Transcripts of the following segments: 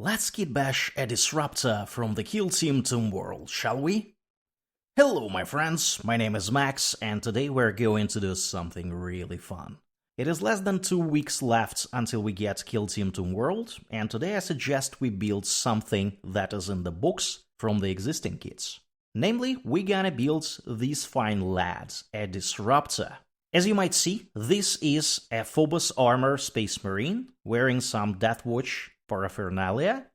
Let's kitbash a disruptor from the Kill Team Tomb world, shall we? Hello my friends, my name is Max, and today we're going to do something really fun. It is less than 2 weeks left until we get Kill Team Tomb world, and today I suggest we build something that is in the books from the existing kits. Namely, we're gonna build these fine lads, a disruptor. As you might see, this is a Phobos armor space marine wearing some Deathwatch paraphernalia,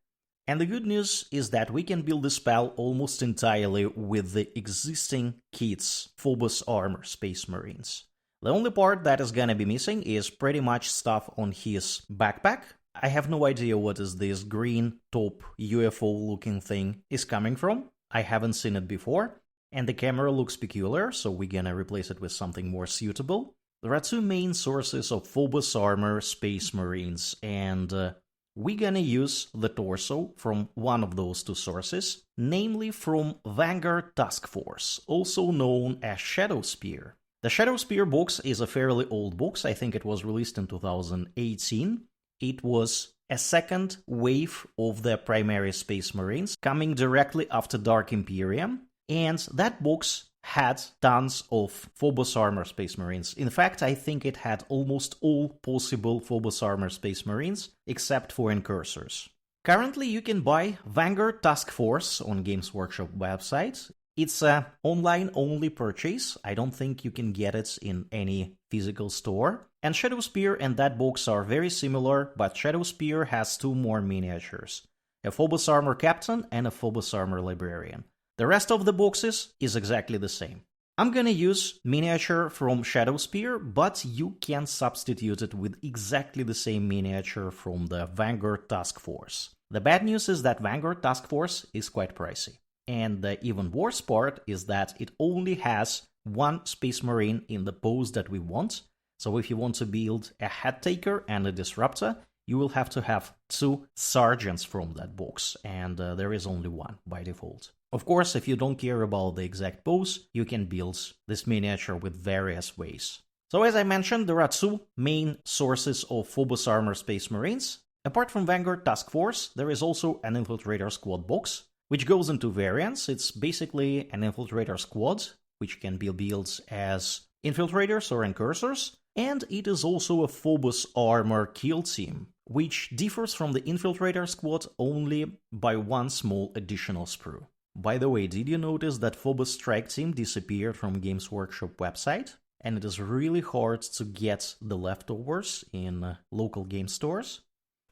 and the good news is that we can build the spell almost entirely with the existing kits Phobos armor space marines. The only part that is gonna be missing is pretty much stuff on his backpack. I have no idea what is this green top UFO looking thing is coming from. I haven't seen it before, and the camera looks peculiar, so we're gonna replace it with something more suitable. There are two main sources of Phobos armor space marines, and we're gonna use the torso from one of those two sources, namely from Vanguard Task Force, also known as Shadowspear. The Shadowspear box is a fairly old box. I think it was released in 2018. It was a second wave of the Primaris Space Marines, coming directly after Dark Imperium, and that box had tons of Phobos armor space marines. In fact, I think it had almost all possible Phobos armor space marines, except for incursors. Currently, you can buy Vanguard Task Force on Games Workshop website. It's an online-only purchase. I don't think you can get it in any physical store. And Shadowspear and that box are very similar, but Shadowspear has two more miniatures: a Phobos armor captain and a Phobos armor librarian. The rest of the boxes is exactly the same. I'm gonna use miniature from Shadowspear, but you can substitute it with exactly the same miniature from the Vanguard Task Force. The bad news is that Vanguard Task Force is quite pricey. And the even worse part is that it only has one Space Marine in the pose that we want. So if you want to build a Head Taker and a Disruptor, you will have to have two Sergeants from that box, and there is only one by default. Of course, if you don't care about the exact pose, you can build this miniature with various ways. So as I mentioned, there are two main sources of Phobos armor space marines. Apart from Vanguard Task Force, there is also an Infiltrator Squad box, which goes into variants. It's basically an Infiltrator Squad, which can be built as Infiltrators or Incursors, and it is also a Phobos armor kill team, which differs from the Infiltrator Squad only by one small additional sprue. By the way, did you notice that Phobos Strike Team disappeared from Games Workshop website? And it is really hard to get the leftovers in local game stores?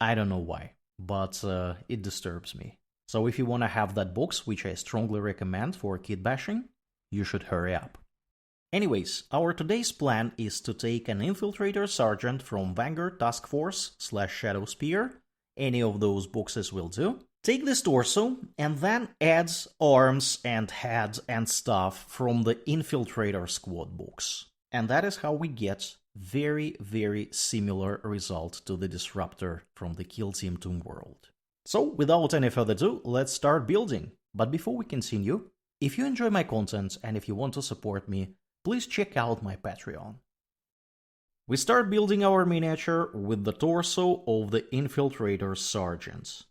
I don't know why, but it disturbs me. So if you want to have that box, which I strongly recommend for kit bashing, you should hurry up. Anyways, our today's plan is to take an Infiltrator Sergeant from Vanguard Task Force / Shadowspear, any of those boxes will do, take this torso, and then add arms and head and stuff from the Infiltrator Squad box. And that is how we get very similar result to the Disruptor from the Kill Team Tomb world. So, without any further ado, let's start building. But before we continue, if you enjoy my content and if you want to support me, please check out my Patreon. We start building our miniature with the torso of the Infiltrator Sergeant.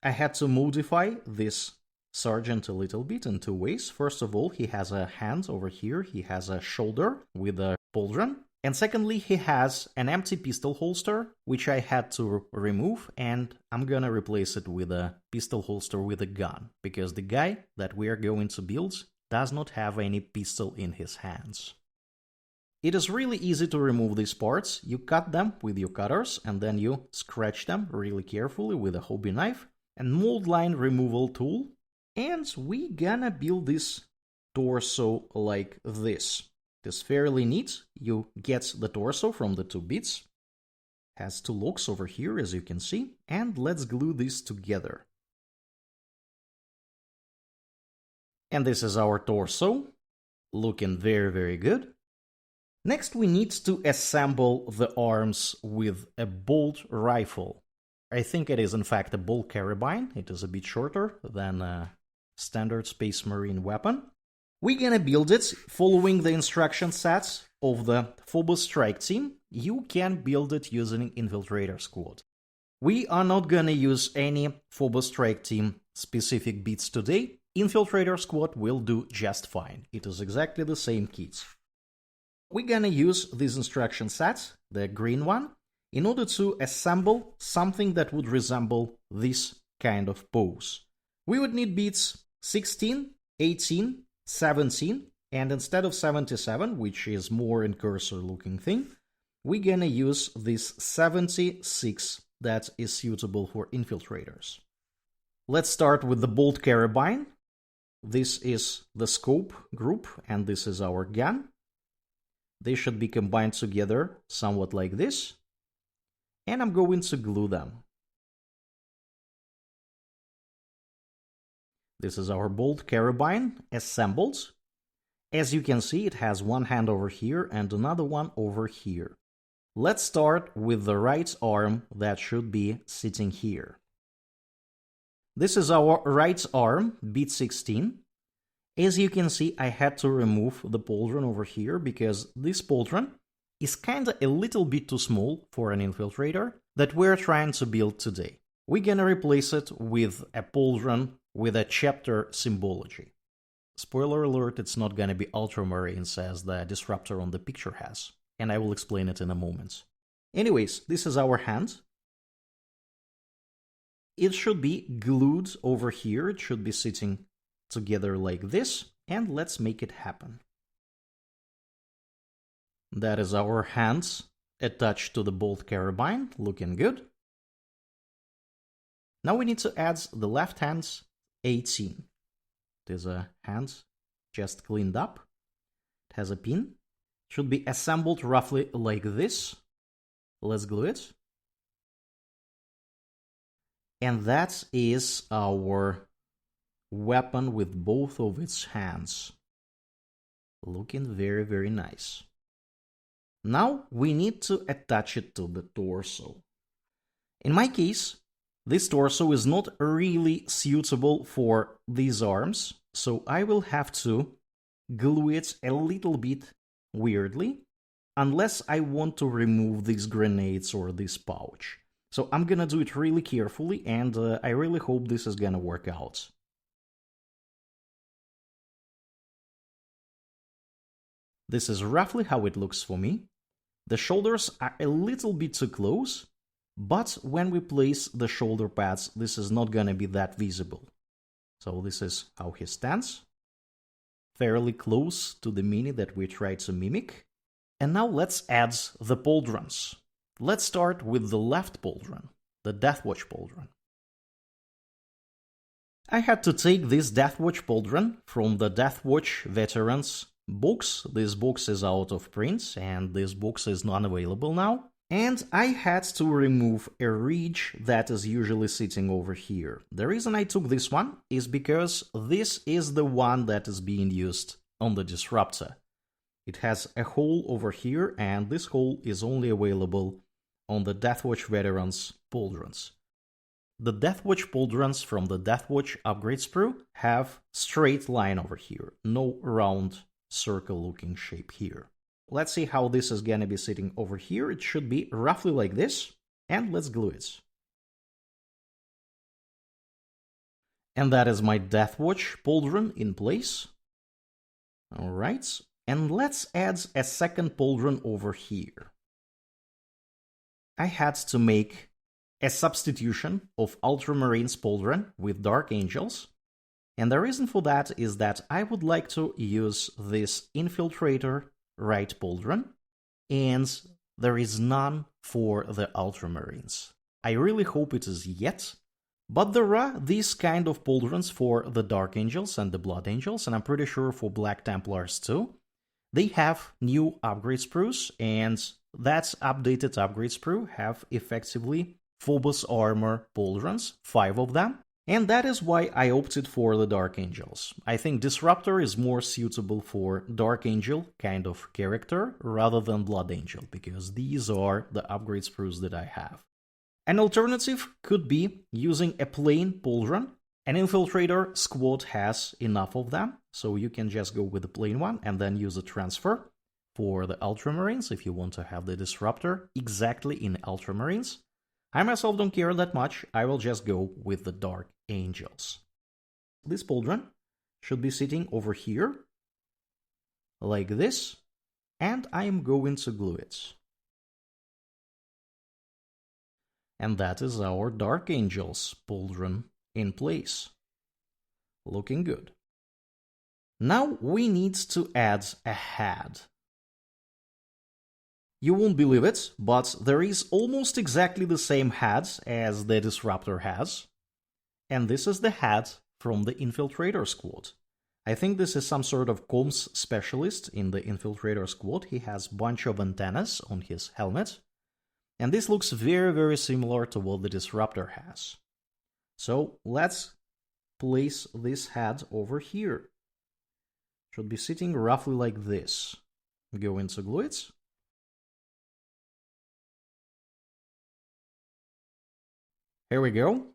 I had to modify this Sergeant a little bit in two ways. First of all, he has a hand over here, he has a shoulder with a pauldron. And secondly, he has an empty pistol holster, which I had to remove, and I'm gonna replace it with a pistol holster with a gun, because the guy that we are going to build does not have any pistol in his hands. It is really easy to remove these parts. You cut them with your cutters, and then you scratch them really carefully with a hobby knife and mold line removal tool, and we gonna build this torso like this. It's fairly neat. You get the torso from the two bits. Has two locks over here, as you can see, and let's glue this together. And this is our torso, looking very good. Next, we need to assemble the arms with a bolt rifle. I think it is in fact a bolt carbine. It is a bit shorter than a standard Space Marine weapon. We're gonna build it following the instruction sets of the Phobos Strike Team. You can build it using Infiltrator Squad. We are not gonna use any Phobos Strike Team specific beats today. Infiltrator Squad will do just fine. It is exactly the same kit. We're gonna use this instruction set, the green one, in order to assemble something that would resemble this kind of pose. We would need beats 16, 18, 17, and instead of 77, which is more in cursor looking thing, we're gonna use this 76 that is suitable for infiltrators. Let's start with the bolt carbine. This is the scope group, and this is our gun. They should be combined together somewhat like this, and I'm going to glue them. This is our bolt carbine assembled. As you can see, it has one hand over here and another one over here. Let's start with the right arm that should be sitting here. This is our right arm, beat 16. As you can see, I had to remove the pauldron over here because this pauldron is kinda a little bit too small for an infiltrator that we're trying to build today. We're gonna replace it with a pauldron with a chapter symbology. Spoiler alert, it's not gonna be ultramarines as the disruptor on the picture has, and I will explain it in a moment. Anyways, this is our hand. It should be glued over here, it should be sitting together like this, and let's make it happen. That is our hands attached to the bolt carbine, looking good. Now we need to add the left hand's 18. There's a hand just cleaned up. It has a pin. Should be assembled roughly like this. Let's glue it. And that is our weapon with both of its hands. Looking very, very nice. Now we need to attach it to the torso. In my case, this torso is not really suitable for these arms, so I will have to glue it a little bit weirdly, unless I want to remove these grenades or this pouch. So I'm gonna do it really carefully, and I really hope this is gonna work out. This is roughly how it looks for me. The shoulders are a little bit too close, but when we place the shoulder pads, this is not gonna be that visible. So this is how he stands. Fairly close to the mini that we tried to mimic. And now let's add the pauldrons. Let's start with the left pauldron, the Deathwatch pauldron. I had to take this Deathwatch pauldron from the Deathwatch Veterans box. This box is out of print and this box is not available now. And I had to remove a ridge that is usually sitting over here. The reason I took this one is because this is the one that is being used on the Disruptor. It has a hole over here, and this hole is only available on the Deathwatch Veterans pauldrons. The Deathwatch pauldrons from the Deathwatch upgrade sprue have straight line over here, no round circle-looking shape here. Let's see how this is gonna be sitting over here. It should be roughly like this, and let's glue it. And that is my Deathwatch pauldron in place. Alright, and let's add a second pauldron over here. I had to make a substitution of Ultramarines pauldron with Dark Angels, and the reason for that is that I would like to use this Infiltrator right pauldron, and there is none for the Ultramarines. I really hope it is yet, but there are these kind of pauldrons for the Dark Angels and the Blood Angels, and I'm pretty sure for Black Templars too. They have new upgrade sprues, and that updated upgrade sprue have effectively Phobos armor pauldrons, 5 of them. And that is why I opted for the Dark Angels. I think Disruptor is more suitable for Dark Angel kind of character rather than Blood Angel, because these are the upgrade sprues that I have. An alternative could be using a plain pauldron. An Infiltrator squad has enough of them, so you can just go with the plain one and then use a transfer for the Ultramarines if you want to have the Disruptor exactly in Ultramarines. I myself don't care that much, I will just go with the Dark Angels. This pauldron should be sitting over here, like this, and I am going to glue it. And that is our Dark Angels pauldron in place. Looking good. Now we need to add a head. You won't believe it, but there is almost exactly the same head as the Disruptor has. And this is the head from the Infiltrator squad. I think this is some sort of comms specialist in the Infiltrator squad. He has a bunch of antennas on his helmet. And this looks very, very similar to what the Disruptor has. So let's place this head over here. Should be sitting roughly like this. Go into glue it. Here we go.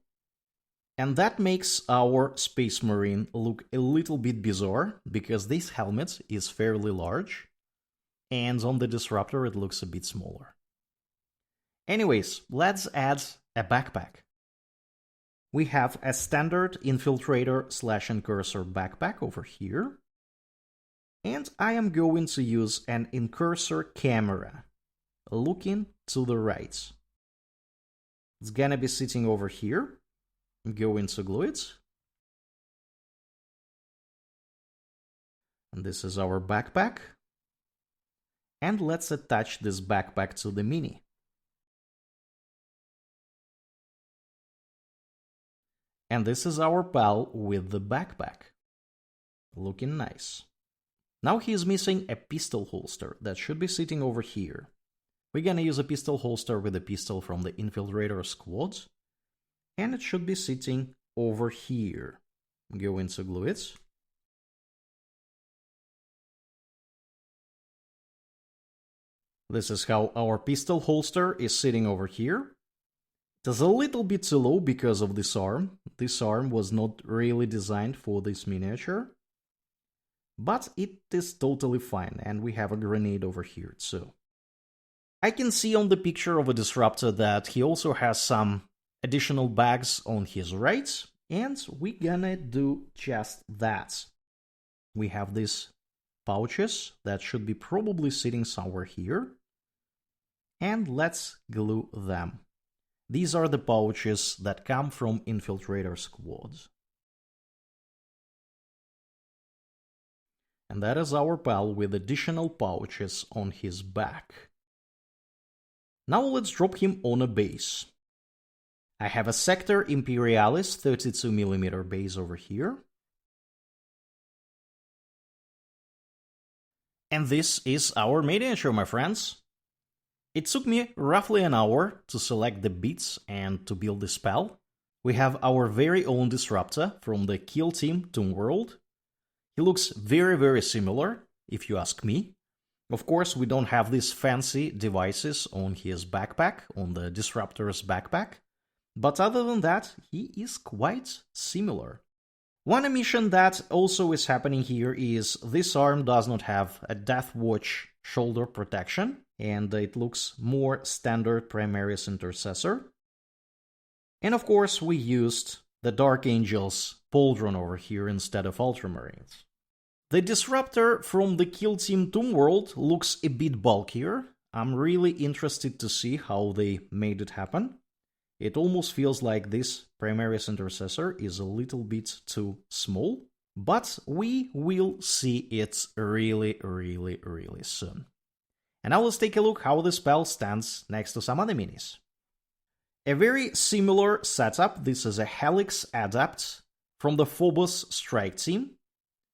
And that makes our Space Marine look a little bit bizarre, because this helmet is fairly large, and on the Disruptor it looks a bit smaller. Anyways, let's add a backpack. We have a standard Infiltrator/Incursor backpack over here. And I am going to use an Incursor camera, looking to the right. It's gonna be sitting over here. Go into glue it. And this is our backpack. And let's attach this backpack to the Mini. And this is our pal with the backpack. Looking nice. Now he is missing a pistol holster that should be sitting over here. We're gonna use a pistol holster with a pistol from the Infiltrator squad. And it should be sitting over here. Go into glue it. This is how our pistol holster is sitting over here. It is a little bit too low because of this arm. This arm was not really designed for this miniature. But it is totally fine, and we have a grenade over here too. I can see on the picture of a Disruptor that he also has some additional bags on his right, and we're gonna do just that. We have these pouches that should be probably sitting somewhere here. And let's glue them. These are the pouches that come from Infiltrator squads. And that is our pal with additional pouches on his back. Now let's drop him on a base. I have a Sector Imperialis 32mm base over here. And this is our miniature, my friends. It took me roughly an hour to select the bits and to build the spell. We have our very own Disruptor from the Kill Team Toon World. He looks very, very similar, if you ask me. Of course, we don't have these fancy devices on his backpack, on the Disruptor's backpack. But other than that, he is quite similar. One omission that also is happening here is this arm does not have a Deathwatch shoulder protection, and it looks more standard Primaris Intercessor. And of course, we used the Dark Angels pauldron over here instead of Ultramarines. The Disruptor from the Kill Team Toon World looks a bit bulkier. I'm really interested to see how they made it happen. It almost feels like this Primaris Intercessor is a little bit too small, but we will see it really, really, really soon. And now let's take a look how the spell stands next to some other minis. A very similar setup. This is a Helix Adept from the Phobos Strike Team.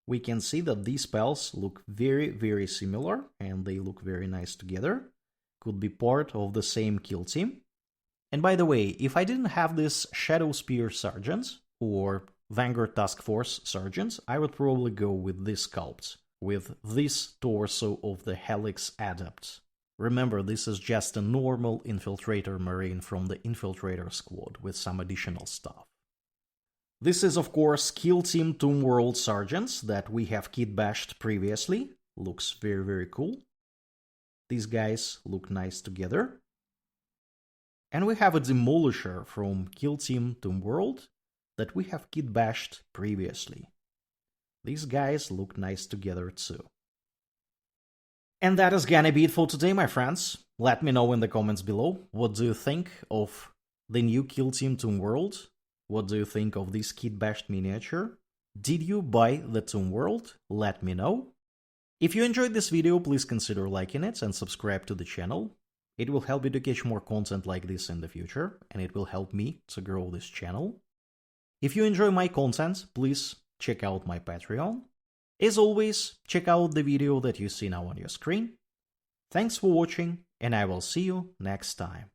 We can see that these spells look very, very similar, and they look very nice together. Could be part of the same kill team. And by the way, if I didn't have this Shadowspear Sergeant or Vanguard Task Force Sergeant, I would probably go with this sculpt, with this torso of the Helix Adept. Remember, this is just a normal Infiltrator Marine from the Infiltrator squad with some additional stuff. This is, of course, Kill Team Toon World Sergeants that we have kitbashed previously. Looks very, very cool. These guys look nice together. And we have a demolisher from Kill Team Tomb World that we have kitbashed previously. These guys look nice together too. And that is gonna be it for today, my friends. Let me know in the comments below, what do you think of the new Kill Team Tomb World? What do you think of this kitbashed miniature? Did you buy the Tomb World? Let me know. If you enjoyed this video, please consider liking it and subscribe to the channel. It will help you to catch more content like this in the future, and it will help me to grow this channel. If you enjoy my content, please check out my Patreon. As always, check out the video that you see now on your screen. Thanks for watching, and I will see you next time.